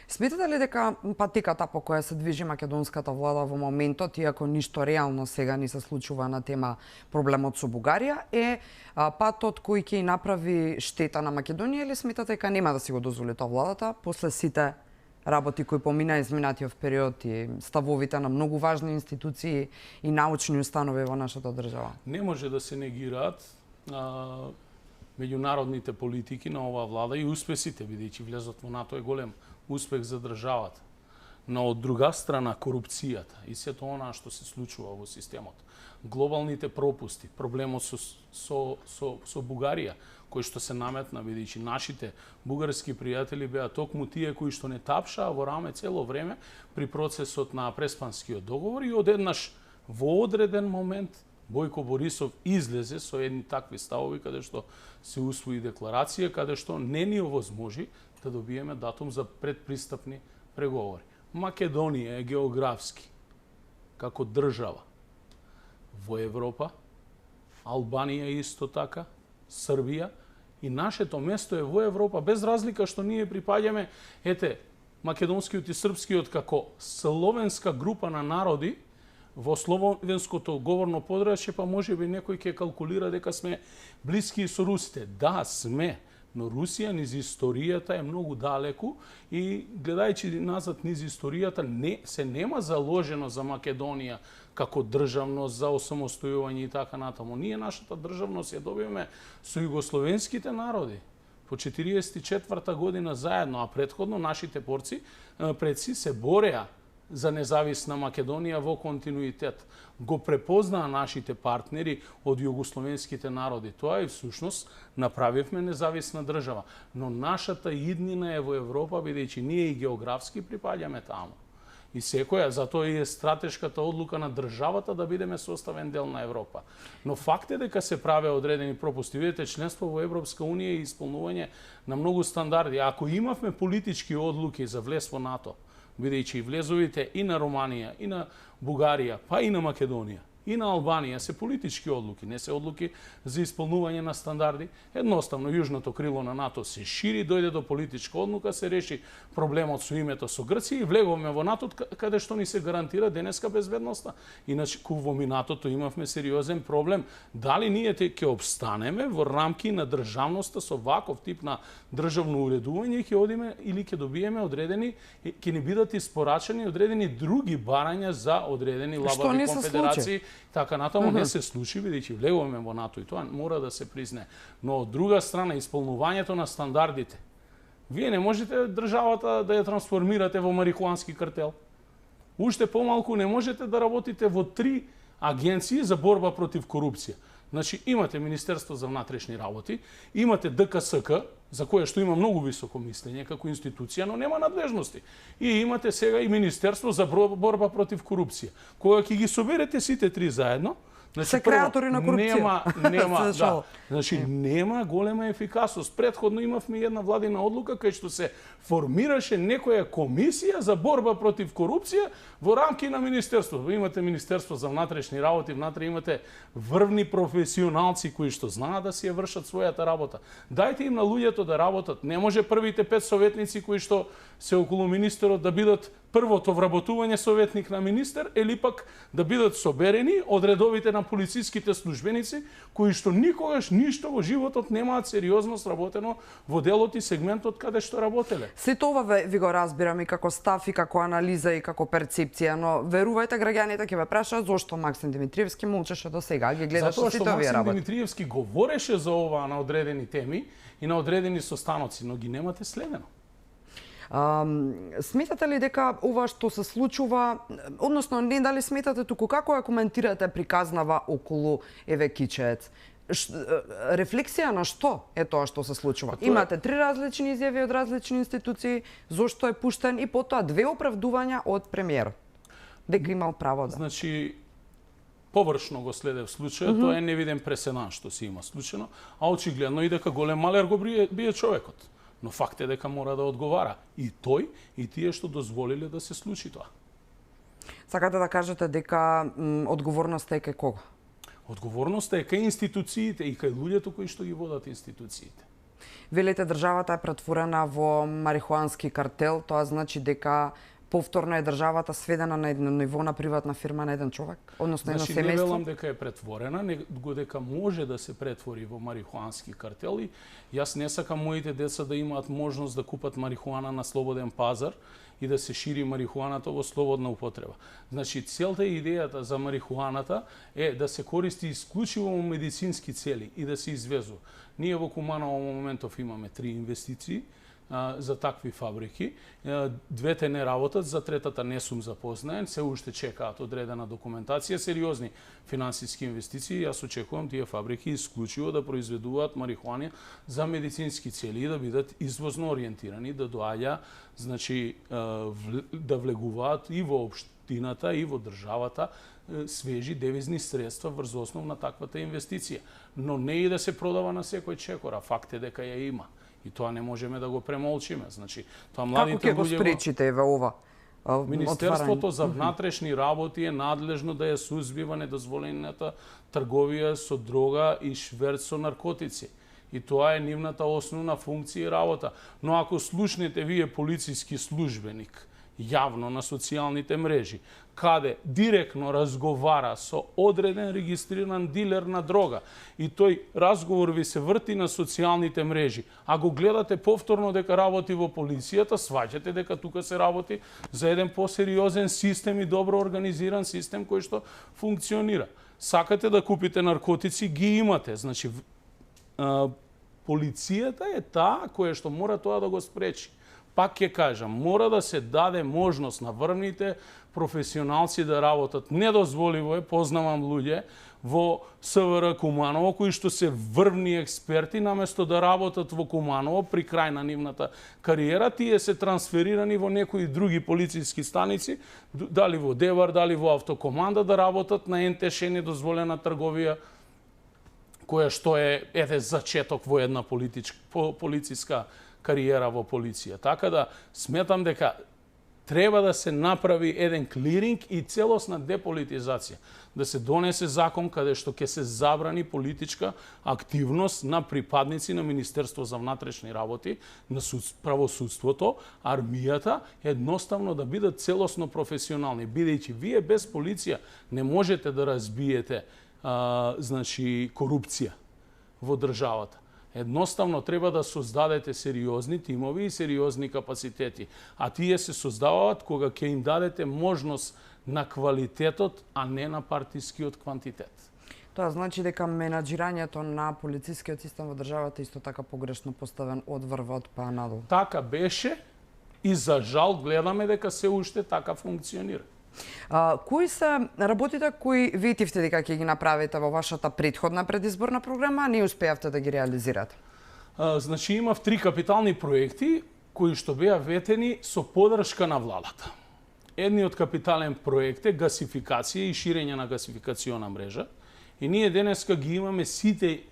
Сметате ли дека патиката по која се движи македонската влада во моментот, иако ништо реално сега не се случува на тема проблемот со Бугарија, е патот кој ќе направи штета на Македонија, или сметате дека нема да си го дозволи тоа владата после сите работи кои помина изминатиот период и ставовите на многу важни институции и научни установи во нашата држава? Не може да се негираат меѓународните политики на оваа влада и успесите, бидејќи влезот во НАТО е голем успех за државата. Но од друга страна корупцијата и сето она што се случува во системот, глобалните пропусти, проблемот со Бугарија, кој што се наметна, бидејќи нашите бугарски пријатели беа токму тие кои што не тапшаа во раме цело време при процесот на Преспанскиот договор и одеднаш во одреден момент Бојко Борисов излезе со едни такви ставови каде што се усвои декларација, каде што не ни овозможи да добиеме датум за предпристапни преговори. Македонија е географски, како држава, во Европа, Албанија исто така, Србија, и нашето место е во Европа, без разлика што ние припаѓаме, македонскиот и српскиот како словенска група на народи, во словенското говорно подрачје, па можеби некој ќе калкулира дека сме блиски со русите. Да, сме, но Русија низ историјата е многу далеку и гледајќи назад низ историјата се нема заложено за Македонија како државност, за осамостојување и така натаму. Ние нашата државност ја добиваме со југословенските народи по 44-та година заедно, а претходно нашите предци се бореа за независна Македонија во континуитет. Го препознаа нашите партнери од југословенските народи. Тоа и всушност направивме независна држава. Но нашата иднина е во Европа, бидејќи ние и географски припаѓаме таму. И секоја, затоа и е стратешката одлука на државата да бидеме составен дел на Европа. Но факт е дека се праве одредени пропусти. Видите, членство во Европска Унија и исполнување на многу стандарди. Ако имавме политички одлуки за влез во НАТО, бидејќи влезовите и на Романија, и на Бугарија, па и на Македонија, и на Албанија се политички одлуки, не се одлуки за исполнување на стандарди. Едноставно јужното крило на НАТО се шири, дојде до политичка одлука, се реши проблемот со името со Грција и влеговме во НАТО каде што ни се гарантира денеска безбедноста. Иначе во НАТО имавме сериозен проблем дали ние ќе обстанеме во рамки на државноста со ваков тип на државно уредување, ќе одиме или ќе добиеме одредени, ќе ни бидат испорачани одредени други барања за одредени лабави конфедерации, така натаму не се случи, бидејќи влегуваме во НАТО и тоа мора да се признае. Но од друга страна, исполнувањето на стандардите, вие не можете државата да ја трансформирате во марихуански картел. Уште помалку не можете да работите во 3 агенции за борба против корупција. Значи, имате Министерство за внатрешни работи, имате ДКСК, за кое што има многу високо мислење како институција, но нема надлежности. И имате сега и Министерство за борба против корупција. Кога ќе ги соберете сите 3 заедно, се креатори на корупција. Нема голема ефикасност. Претходно имавме една владина одлука кај што се формираше некоја комисија за борба против корупција во рамки на министерството. Имате Министерство за внатрешни работи, внатре имате врвни професионалци кои што знаат да си ја вршат својата работа. Дајте им на луѓето да работат. Не може првите 5 советници кои што се околу министерот да бидат првото вработување советник на министер, или пак да бидат соберени од редовите на полициските службеници, кои што никогаш ништо во животот немаат сериозно сработено во делот и сегментот каде што работеле. Сето ова ви го разбирам и како став, и како анализа, и како перцепција, но верувајте, граѓаните ќе ве прашаат зошто Максим Димитриевски молчеше до сега, ги гледаше сите овие работи. Затоа што Максим Димитриевски говореше за ова на одредени теми и на одредени состаноци, но ги немате следено. Сметате ли дека ова што се случува, односно не дали сметате, туку како ја коментирате приказнава околу Еве Кичеец? Рефлексија на што е тоа што се случува? Имате 3 различни изјави од различни институции, зошто е пуштен, и потоа 2 оправдувања од премиерот. Дека имал право да. Значи, површно го следев случајот, тоа е невиден преседан што се има случено, а очигледно и дека голем малер го бие човекот. Но факт е дека мора да одговара и тој и тие што дозволиле да се случи тоа. Сакате да кажете дека одговорноста е кај кого? Одговорноста е кај институциите и кај луѓето кои што ги водат институциите. Велите државата е претворена во марихуански картел, тоа значи дека повторно е државата сведена на едно ниво на приватна фирма на еден човек, односно едно семејство? Не велам дека е претворена, него дека може да се претвори во марихуански картел и јас не сакам моите деца да имаат можност да купат марихуана на слободен пазар и да се шири марихуаната во слободна употреба. Значи, целта и идејата за марихуаната е да се користи исклучиво во медицински цели и да се извезува. Ние во Куманово во моментов имаме 3 инвестиции за такви фабрики. Двете не работат, за третата не сум запознаен, се уште чекаат одредена документација, сериозни финансиски инвестиции. Јас очекувам тие фабрики исклучиво да произведуваат марихуана за медицински цели и да бидат извозно ориентирани, да доаѓа, значи да влегуваат и во општината и во државата свежи девизни средства врз основ на таквата инвестиција. Но не и да се продава на секој чекор, а факт е дека ја има. И тоа не можеме да го премолчиме. Значи, тоа младите луѓе... Како ќе го спречите еве ова? Министерството за внатрешни работи е надлежно да ја сузбива недозволената трговија со дрога и шверц со наркотици. И тоа е нивната основна функција и работа. Но ако слушнете вие полициски службеник јавно на социјалните мрежи, каде директно разговара со одреден регистриран дилер на дрога и тој разговор ви се врти на социјалните мрежи, а го гледате повторно дека работи во полицијата, сваќате дека тука се работи за еден посериозен систем и добро организиран систем кој што функционира. Сакате да купите наркотици, ги имате. Значи, полицијата е таа која што мора тоа да го спречи. Пак ќе кажам, мора да се даде можност на врвните професионалци да работат. Недозволиво е, познавам луѓе во СВР Куманово кои што се врвни експерти, наместо да работат во Куманово при крај на нивната кариера, тие се трансферирани во некои други полициски станици, дали во Девар, дали во Автокоманда, да работат на НТШ недозволена трговија, која што е зачеток во една полициска кариера во полиција. Така да сметам дека треба да се направи еден клиринг и целосна деполитизација. Да се донесе закон каде што ќе се забрани политичка активност на припадници на Министерство за внатрешни работи, на правосудството, армијата, едноставно да бидат целосно професионални, бидејќи вие без полиција не можете да разбиете корупција во државата. Едноставно треба да создадете сериозни тимови и сериозни капацитети, а тие се создаваат кога ќе им дадете можност на квалитетот, а не на партискиот квантитет. Тоа значи дека менаџирањето на полицискиот систем во државата исто така погрешно поставен од врвот па надолу. Така беше и за жал гледаме дека се уште така функционира. Кои се работите кои ветивте дека ќе ги направите во вашата претходна предизборна програма, а не успеавте да ги реализирате? Значи имав 3 капитални проекти кои што беа ветени со поддршка на владата. Едниот капитален проект е гасификација и ширење на гасификациона мрежа. И ние денеска ги имаме сите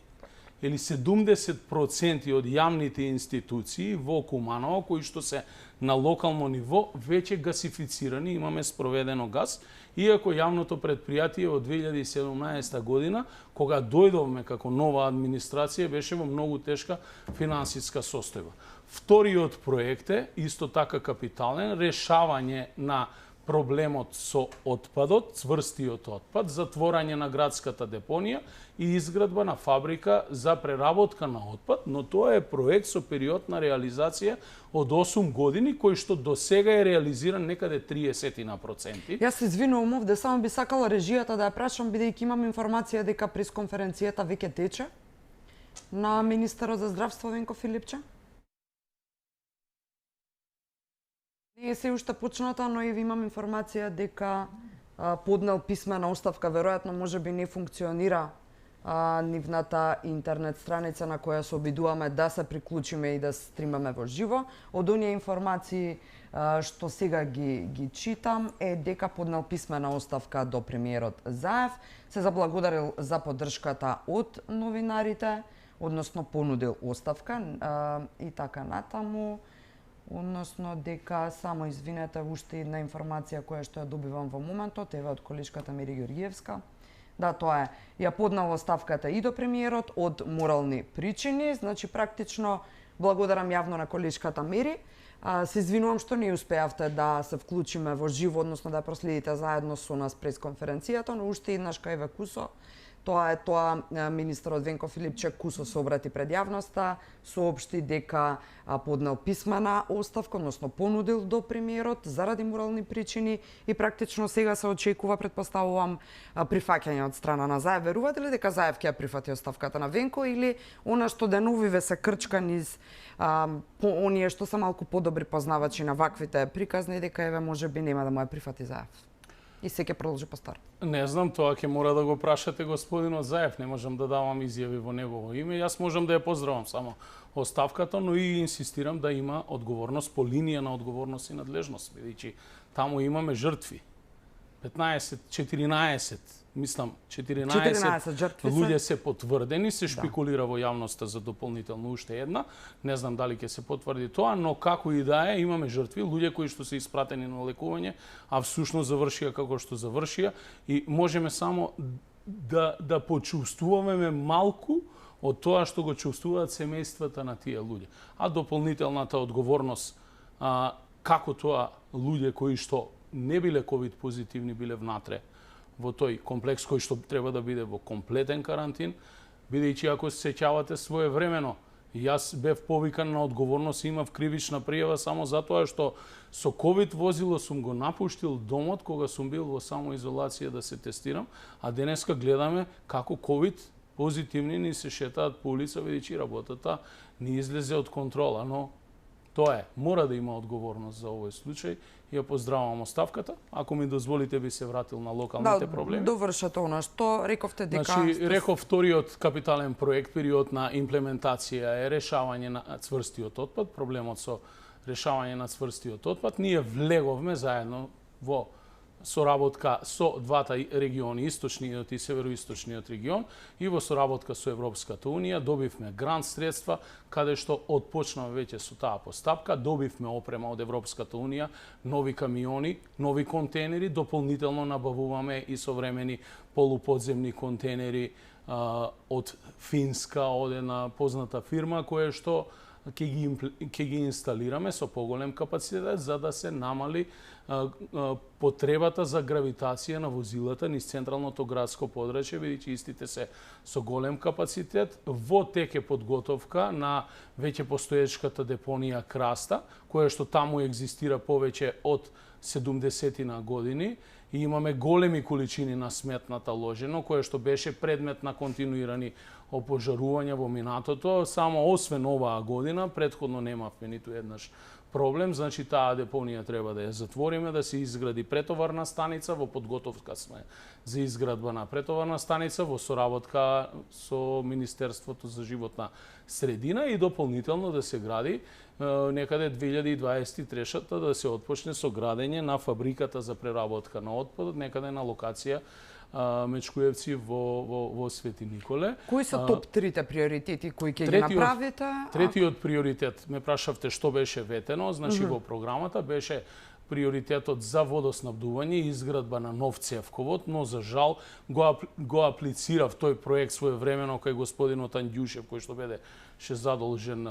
или 70% од јавните институции во Куманово кои што се на локално ниво веќе гасифицирани, имаме спроведено газ, иако јавното предпријатие од 2017 година, кога дојдовме како нова администрација, беше во многу тешка финансиска состојба. Вториот проект е исто така капитален, решавање на проблемот со отпадот, цврстиот отпад, затворање на градската депонија и изградба на фабрика за преработка на отпад, но тоа е проект со период на реализација од 8 години, кој што до сега е реализиран некаде 30%. Јас се извинувам овде, само би сакала режијата да ја прашам, бидејќи имам информација дека пресконференцијата веќе тече на министерот за здравство Венко Филипче. Не е се уште почната, но и имам информација дека поднел писмена оставка, веројатно можеби не функционира нивната интернет страница на која се обидуваме да се приклучиме и да стримаме во живо. Од оние информации што сега ги читам е дека поднел писмена оставка до премиерот Заев, се заблагодарил за поддршката од новинарите, односно понудил оставка и така натаму. Односно дека, само извинете, уште една информација која што ја добивам во моментот, ева од колешката Мери Георгиевска. Да, тоа е. Ја поднал оставката и до премиерот од морални причини, значи практично благодарам јавно на колешката Мери. Се извинувам што не успеавте да се вклучиме во живо, односно да проследите заедно со нас пресконференцијата, но уште еднаш кај Кусо. Тоа министерот Венко Филипче Кусо се обрати пред јавноста, соопшти дека поднел писмена оставка, односно понудил до премиерот заради морални причини и практично сега се очекува, претпоставувам, прифаќање од страна на Заев. Верувате ли дека Заев ќе ја прифати оставката на Венко или она што деновиве се крчка низ оние што се малку подобри познавачи на ваквите приказни, дека еве можеби нема да му ја прифати Заев? И се ќе продолжи постар. Не знам, тоа ќе мора да го прашате господинот Заев, не можам да давам изјави во негово име. Јас можам да ја поздравам само оставката, но и инсистирам да има одговорност по линија на одговорност и надлежност, бидејќи таму имаме жртви. 15, 14, мислам 14 жртви луѓе се потврдени, се шпекулира во јавноста за дополнително уште една. Не знам дали ќе се потврди тоа, но како и да е, имаме жртви, луѓе кои што се испратени на лекување, а всушност завршија како што завршија и можеме само да почувствуваме малку од тоа што го чувствуваат семејствата на тие луѓе. А дополнителната одговорност, како тоа луѓе кои што не биле ковид позитивни, биле внатре во тој комплекс кој што треба да биде во комплетен карантин, бидејќи ако се сеќавате своевремено, јас бев повикан на одговорност и имав кривична пријава само затоа што со ковид возило сум го напуштил домот кога сум бил во самоизолација да се тестирам, а денеска гледаме како ковид позитивни ни се шетаат по улица, бидејќи работата ни излезе од контрола, но тоа е, мора да има одговорност за овој случај. Ја поздравувам оставката. Ако ми дозволите, би се вратил на локалните проблеми. Да, довршете она што рековте дека... Значи, реков вториот капитален проект, период на имплементација е решавање на цврстиот отпад, проблемот со решавање на цврстиот отпад. Ние влеговме заедно во соработка со двата региони, источниот и североисточниот регион, и во соработка со Европската Унија добивме грант средства, каде што отпочнаме веќе со таа постапка, добивме опрема од Европската Унија, нови камиони, нови контейнери, дополнително набавуваме и современи полуподземни контейнери од Финска, од една позната фирма која што ќе ги инсталираме со поголем капацитет за да се намали потребата за гравитација на возилата низ централното градско подрачје, бидејќи истите се со голем капацитет. Во тек е подготовка на веќе постоечката депонија Краста, која што таму екзистира повеќе од 70 години, и имаме големи количини на сметната ложено, кое што беше предмет на континуирани опожарувања во минатото. Само освен оваа година, претходно немавме ниту еднаш проблем, значи таа депонија треба да ја затвориме, да се изгради претоварна станица, во подготовка сме за изградба на претоварна станица во соработка со Министерството за животна средина и дополнително да се гради некаде 2023 да се отпочне со градење на фабриката за преработка на отпадот, некаде на локација Мечкуевци во Свети Николе. Кои се топ трите приоритети кои ќе ги направите? Третиот приоритет, ме прашавте што беше ветено, значи во програмата беше приоритетот за водоснабдување и изградба на нов цевковод, но за жал го аплицирав тој проект своевремено кај господинот Андјушев, кој што беше задолжен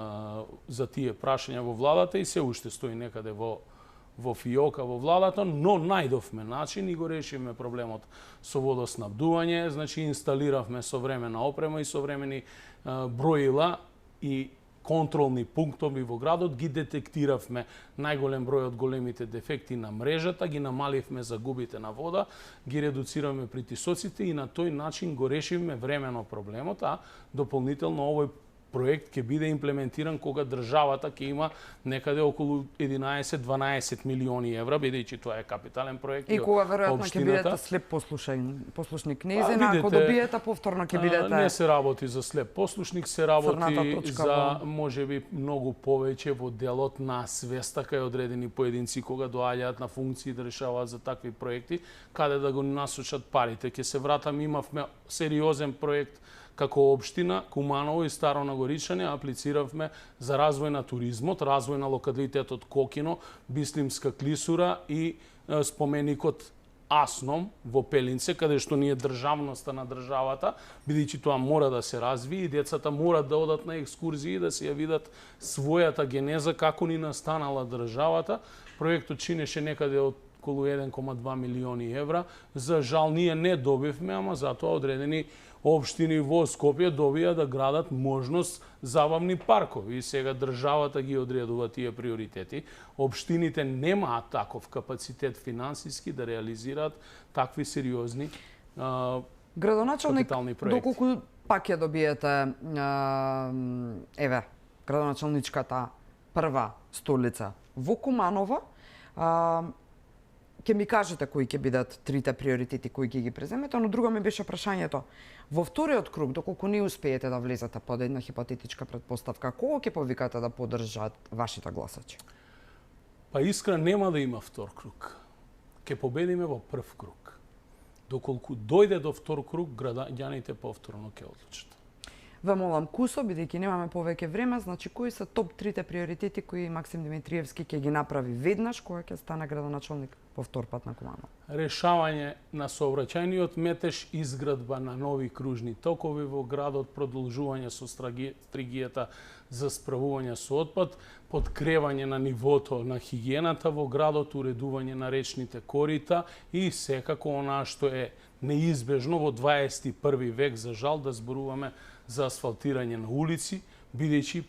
за тие прашања во владата и се уште стои некаде во фиока во владата, но најдовме начин и го решивме проблемот со водоснабдување, значи инсталиравме современа опрема и современи броила и контролни пунктови во градот, ги детектиравме најголем број од големите дефекти на мрежата, ги намаливме загубите на вода, ги редуциравме притисоците и на тој начин го решивме времено проблемот, а дополнително овој проект ќе биде имплементиран кога државата ќе има некаде околу 11-12 милиони евра, бидејќи тоа е капитален проект. И кога веројатно ќе бидете слеп послушник нејзина, ако добиете повторно ќе бидете... Не се работи за слеп послушник, се работи за можеби многу повеќе во делот на свеста кај одредени поединци кога доаѓаат на функции да решаваат за такви проекти, каде да го насочат парите. Ќе се вратам, имавме сериозен проект како општина Куманово и Старо Нагоричане, аплициравме за развој на туризмот, развој на локалитетот Кокино, Бислимска клисура и споменикот Асном во Пелинце, каде што ни е државноста на државата, бидејќи тоа мора да се разви и децата мора да одат на екскурзии да се ја видат својата генеза како ни настанала државата. Проектот чинеше некаде од околу 1,2 милиони евра. За жал ние не добивме, ама затоа одредени општини во Скопје добија да градат можност забавни паркови и сега државата ги одредува тие приоритети. Општините немаат таков капацитет финансиски да реализираат такви сериозни капитални проекти. Доколку пак ја добиете градоначалничката прва столица во Куманово, ќе ми кажете кои ќе бидат трите приоритети кои ќе ги преземете, но друго ми беше прашањето. Во вториот круг, доколку не успеете да влезете под една хипотетичка претпоставка, кого ќе повикате да поддржат вашите гласачи? Па искрен нема да има втор круг. Ќе победиме во прв круг. Доколку дојде до втор круг, граѓаните повторно ќе одлучат. Ве молам кусо, бидејќи немаме повеќе време, значи кои се топ трите приоритети кои Максим Димитриевски ќе ги направи веднаш кога ќе стане градоначалник по втор пат на Куманово? Решавање на сообраќајниот метеж, изградба на нови кружни токови во градот, продолжување со стратегијата за справување со отпад, подкревање на нивото на хигиената во градот, уредување на речните корита и секако онаа што е неизбежно во 21 век, за жал, да зборуваме за асфалтирање на улици, бидејќи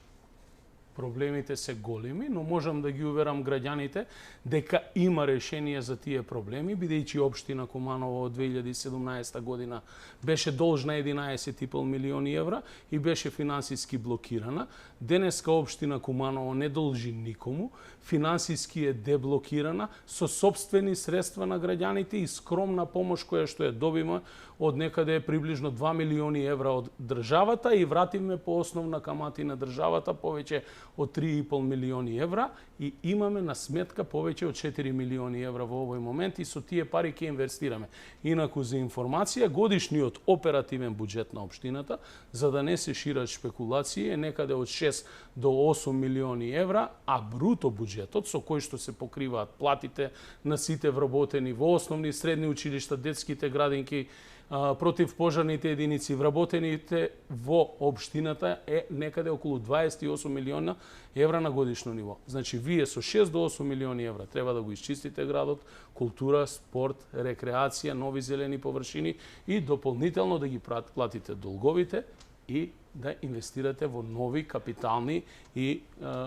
проблемите се големи, но можам да ги уверам граѓаните дека има решение за тие проблеми, бидејќи општина Куманово од 2017 година беше должна 11,5 милиони евра и беше финансиски блокирана. Денеска општина Куманово не должи никому, финансиски е деблокирана со сопствени средства на граѓаните и скромна помош која што ја добиме од некаде приближно 2 милиони евра од државата и вративме по основна камати на државата повеќе од 3,5 милиони евра и имаме на сметка повеќе од 4 милиони евра во овој момент и со тие пари ќе инвестираме. Инаку за информација, годишниот оперативен буџет на општината, за да не се шират шпекулации, е некаде од 6 до 8 милиони евра, а бруто буџетот со кој што се покриваат платите на сите вработени во основни и средни училишта, детските градинки, противпожарните единици, вработените во општината е некаде околу 28 милиона евра на годишно ниво. Значи, вие со 6 до 8 милиони евра треба да го исчистите градот, култура, спорт, рекреација, нови зелени површини и дополнително да ги платите долговите и да инвестирате во нови капитални и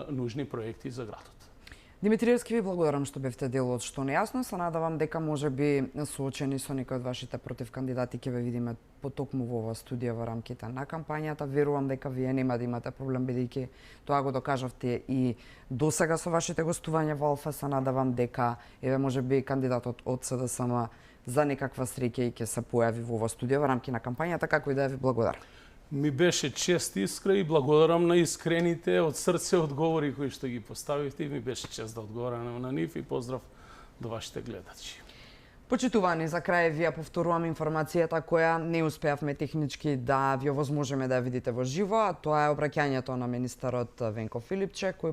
нужни проекти за градот. Димитриевски, ви благодарам што бевте дел од Што нејасно. Се надавам дека може би соочени со некој од вашите противкандидати ќе ве видиме потокму во оваа студија во рамките на кампањата. Верувам дека вие нема да имате проблем, бидејќи тоа го докажавте и досега со вашите гостувања во Алфа. Се надавам дека еве може би кандидатот од СДСМ за некаква среќа и ќе се појави во оваа студија во рамки на кампањата, како и да ви благодарам. Ми беше чест искра и благодарам на искрените од срце одговори кои што ги поставивте и ми беше чест да одговорам на нив и поздрав до вашите гледачи. Почитувани, за крај ви ја повторувам информацијата која не успеавме технички да ви овозможиме да ја видите во живо, а тоа е обраќањето на министерот Венко Филипче, кој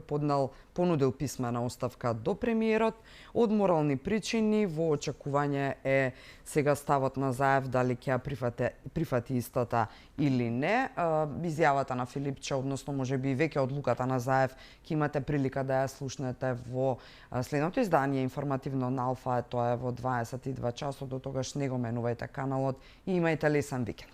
понудил писмена оставка до премиерот. Од морални причини во очекување е сега ставот на Заев дали ќе ја прифати истата или не. Изјавата на Филипче, односно можеби веќе одлуката на Заев, ќе имате прилика да ја слушнете во следното издание информативно на Алфа, тоа е во 22 часот. До тогаш не го менувајте каналот и имајте лесен викенд.